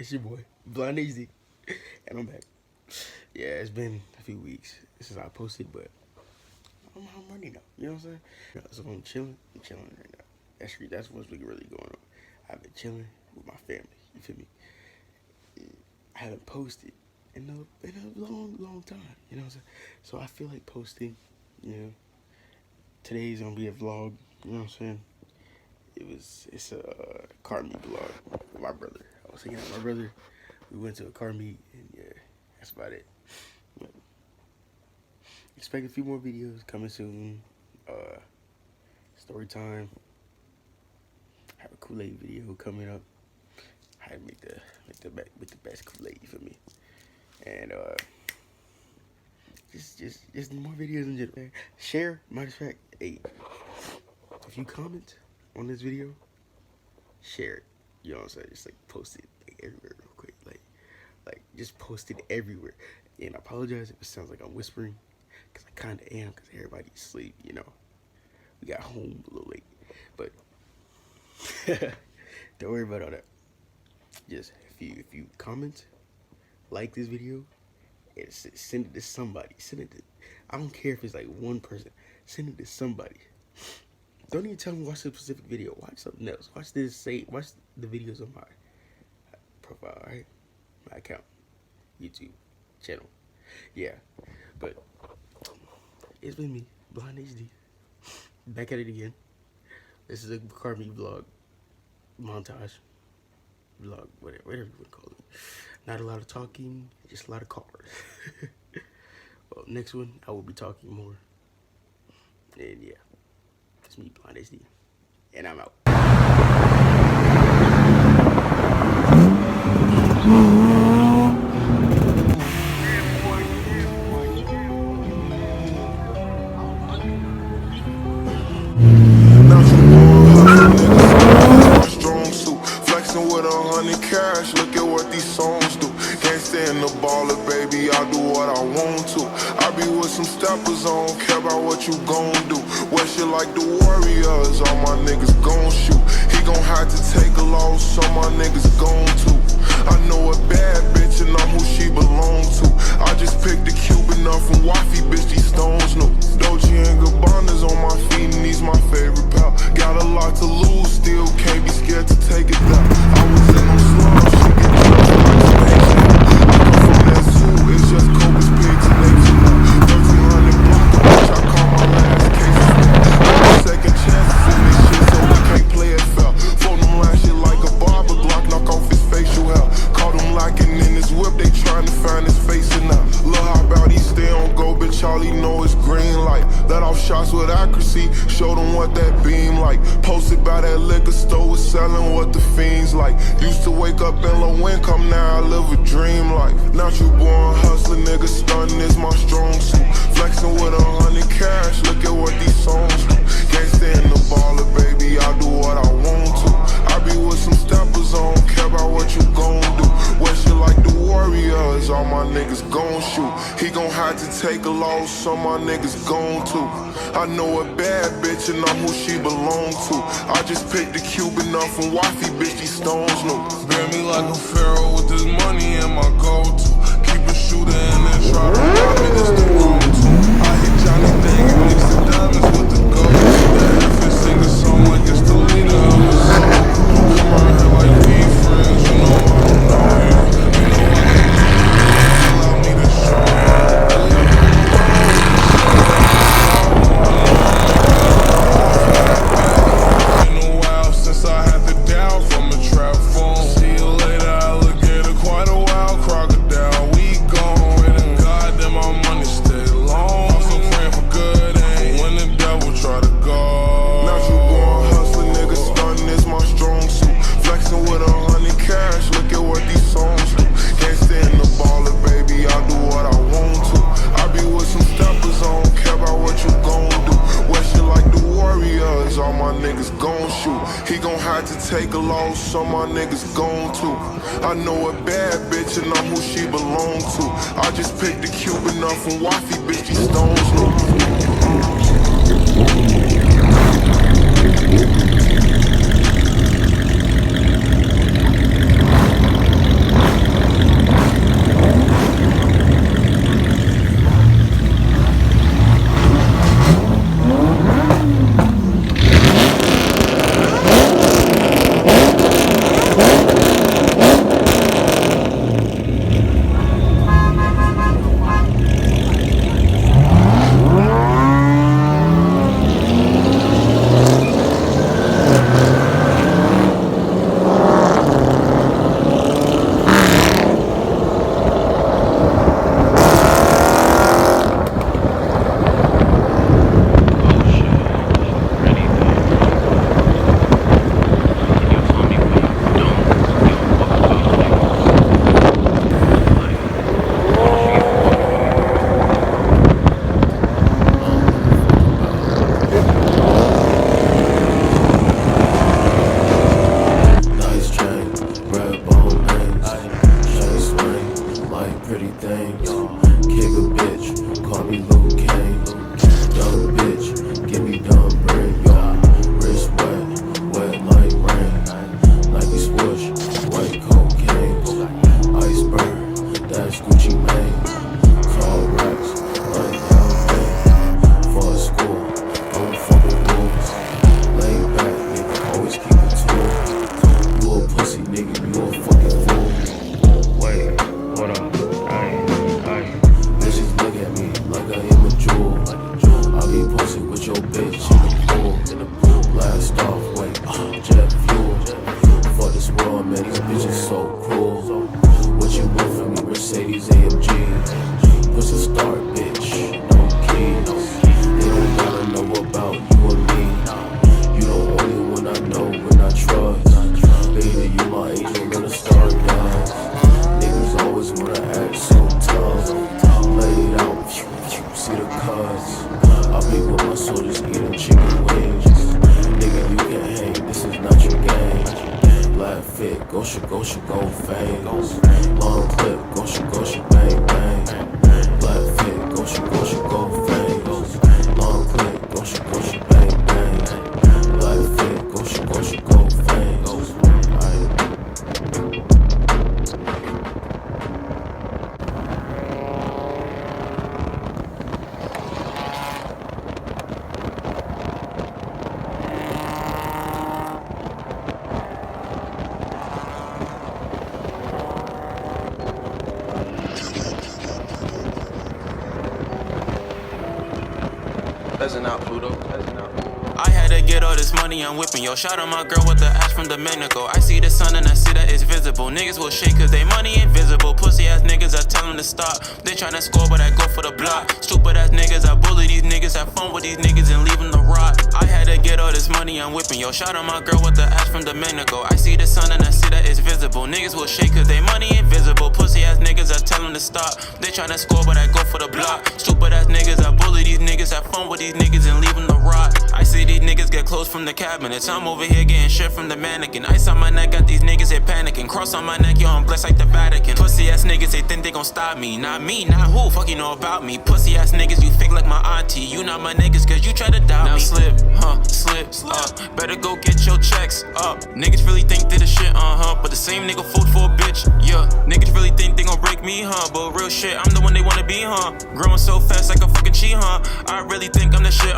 It's your boy, Blind HD, and I'm back. Yeah, it's been a few weeks since I posted, but I'm ready now. You know what I'm saying? So I'm chilling right now. That's what's really going on. I've been chilling with my family. You feel me? I haven't posted in a long time. You know what I'm saying? So I feel like posting. You know, today's gonna be a vlog. You know what I'm saying? It's a car meet vlog with my brother. I was hanging out with my brother. We went to a car meet, and yeah, that's about it. But expect a few more videos coming soon. Story time. I have a Kool-Aid video coming up. How to make the best Kool-Aid for me, and just more videos in general. Share. Matter of fact, hey, if you comment on this video, share it. You know what I'm saying? Just like post it like, everywhere real quick. Like just post it everywhere. And I apologize if it sounds like I'm whispering, because I kind of am, because everybody's asleep, you know. We got home a little late. But don't worry about all that. Just if you comment, like this video, and send it to somebody. I don't care if it's like one person. Send it to somebody. Don't even tell me watch a specific video. Watch something else. Watch the videos on my profile, alright? My account. YouTube channel. Yeah. But it's been me, Blind HD. Back at it again. This is a car meet vlog. Montage. Vlog, whatever you want to call it. Not a lot of talking, just a lot of cars. Well, next one, I will be talking more. And yeah. It's me, Blind HD. And I'm out. Flexing with 100 cash, look at what these songs do. Can't stand the baller, baby, I do what I want to. I be with some steppers, I don't care about what you gon' do. Wear shit like the Warriors, all my niggas gon' shoot. He gon' have to take a loss, so my niggas gon' too. I know a bad bitch and I'm who she belong to. I just picked a Cuban up from Wifey, bitch, these stones new. Doji and Gabbana's on my feet and these my favorite pal. Got a lot to lose, still can't be scared to take it down. I was in them slums, shit get jumped like snakes now. I come from that zoo, it's just Cobras, pigs, and apes now. 1300 block, bitch, I call my last case now. No second chances in this shit, so we can't play it fair. Phone them last shit like a barber, Glock knock off his facial hair. Caught him locking in his whip, they trying to find his face in now. Look how about he stay on go, bitch, all he know is green light. Let off shots with accuracy, show them what that beam like. Posted by that liquor store, was selling what the fiends like. Used to wake up in low income, now I live a dream life. Not you born hustling, nigga, stunning is my strong suit. Flexing with 100 cash, look at what these songs do. Can't stand the baller, baby, I do what I want to. I be with some steppers, I don't care about what you gon' do. Wear shit like the Warriors, all my niggas gon' shoot. He gon' have to take a loss, so my niggas gon' too. I know a bad bitch and I'm who she belong to. I just picked the Cuban up from Wifey, bitch, these stones new. Bear me like a pharaoh with this money in my go-to. Keep a shooter and then try to rob me, this the wrong tool. I hit Johnny Dang and mix the diamonds with the gold. The heaven sing a song like it's the leader of the soul. Come around here like we friends, you know I don't know you. You know I can allow me to show you. Been a while since I had the doubt from a trap phone. See you later, alligator, quite a while, crocodile. We gone, and goddamn our money stay long. I'm so praying for good, ain't when the devil try to go. Not you born hustling, nigga, stunning is my strong suit. Flexing with 100 cash, look at what these songs do. Can't stand the baller, baby, I do what I want to. I be with some steppers, I don't care about what you gon' do. Wear shit like the Warriors, all my niggas gon' shoot. He gon' have to take a loss, so my niggas gon' too. I know a bad bitch and I'm who she belong to. I just picked the Cuban up from Wifey, bitch, these stones new. everything. Kick a bitch, call me Luke Kane. Young bitch, give me dumb brain, y'all. Wrist wet like rain. Nike swoosh, white cocaine. Iceberg, that's Gucci Mane. Tall racks, like LV. For school, don't fuck with rules. Lay back, nigga, always keep it cool. You a pussy, nigga, you a fucking fool. Wait, hold on. Bitches look at me like I am a jewel. I be posted with your bitch in the pool. Blast off, wait, jet fuel. For this world, man, these bitches so cruel. What you want from me, Mercedes AMG? What's a start, bitch? No keys. They don't gotta know about you and me. You the only one I know when I trust. Baby, you my angel in a star dance. Niggas always wanna act so tough. Laid out, see the cuts. I be with my soldiers eating chicken wings. Nigga, you can hang, this is not your game. Black fit, Gosha, go fangs. Long clip, Gosha, bang, bang. Black fit, Gosha, go fangs. Long clip, Gosha, bang, bang. Black fit, Gosha, go fangs. Peasant out, Pluto. Peasant out. I had to get all this money, I'm whipping. Yo, shout out my girl with the ass from Dominico. I see the sun and I see that it's visible. Niggas will shake cause they money invisible. Pussy ass niggas, I tell them to stop. They tryna score, but I go for the block. Stupid ass niggas, I bully these niggas. Have fun with these niggas and leave them to rot. I had to get all this money, I'm whipping. Yo, shout out my girl with the ass from Dominico. I see the sun and I see that it's visible. Niggas will shake cause they money invisible. Pussy ass niggas, I tell them to stop. They tryna score, but I go for the block. Stupid ass niggas, I bully these niggas. Have fun with these niggas and leave them to rot. I see these niggas get clothes from the cabinets. I'm over here getting shit from the mannequin. Ice on my neck, got these niggas here panicking. Cross on my neck, yo, I'm blessed like the Vatican. Pussy ass niggas, they think they gon' stop me. Not me, not who, fuck you know about me. Pussy ass niggas, you fake like my auntie. You not my niggas, cause you try to doubt now me. Slip, up. Better go get your checks up. Niggas really think they the shit, but the same nigga fooled for a bitch, yeah. Niggas really think they gon' break me, but real shit, I'm the one they wanna be, Growing so fast like a fucking chi, I really think I'm the shit,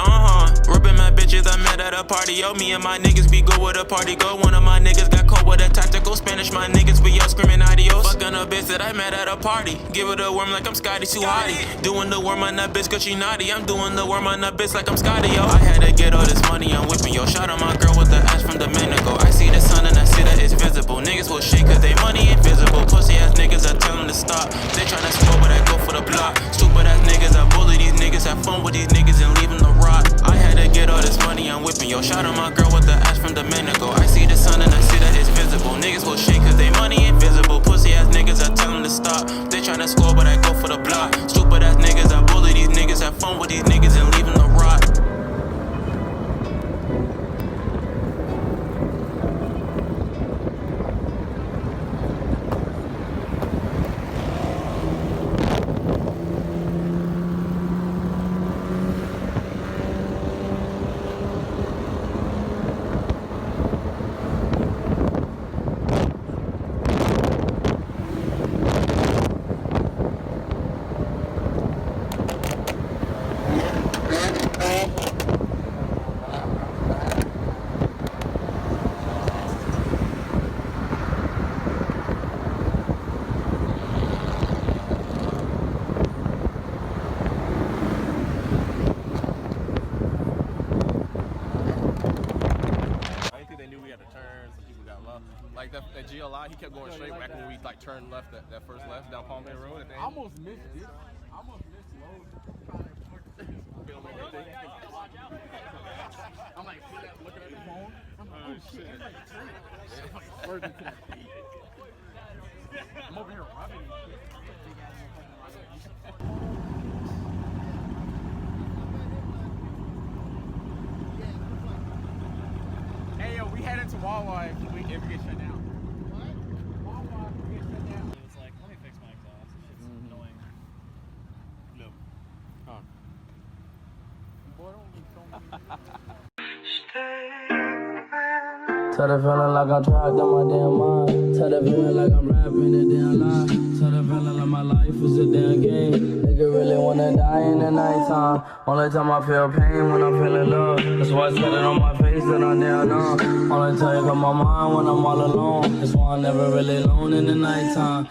Rubbing my bitches I met at a party, yo. Me and my niggas be good with a party go. One of my niggas got caught with a tactical Spanish. My niggas be out screaming adios. Fucking a bitch that I met at a party. Give it a worm like I'm Scotty too hottie. Doing the worm on that bitch cause she naughty. I'm doing the worm on that bitch like I'm Scotty, yo. I had to get all this money, I'm whipping, yo. Shout out my girl with the ass from Dominico. I see the sun and I see that it's visible. Niggas will shake cause they money invisible. Pussy ass niggas, I tell them to stop. They tryna score but I go for the block. Stupid ass niggas, I bully these niggas. Have fun with these niggas and leave them to rot. I had to get all this money, I'm whipping, yo. Shout out my girl with the ass from Dominico. I see the sun and I see that it's visible. Niggas will shake cause they money invisible. Pussy ass niggas, I tell them to stop. They tryna score but I go for the block. Stupid ass niggas, I bully these niggas. Have fun with these niggas and leave them to rot. Like that GLI, he kept going straight back when we like turned left, that first left down Palm Bay Road. At the end. I almost missed it. I almost missed loads. I'm like, looking at the phone. I'm like, oh shit. I'm like, swerving to that beat. I'm over here rubbing it. Hey yo, we headed to Wawa if we get shut down. What? Wawa if we get shut down. It was like, let me fix my exhaust. It's annoying. Tell the feeling like I'm trapped in my damn mind. Tell the feeling like I'm rapping a damn lie. Tell the feeling like my life is a damn game. Nigga really wanna die in the nighttime. Only time I feel pain when I'm feeling love. That's why I said it on my face that I'm down on. Only time you got my mind when I'm all alone. That's why I'm never really alone in the nighttime.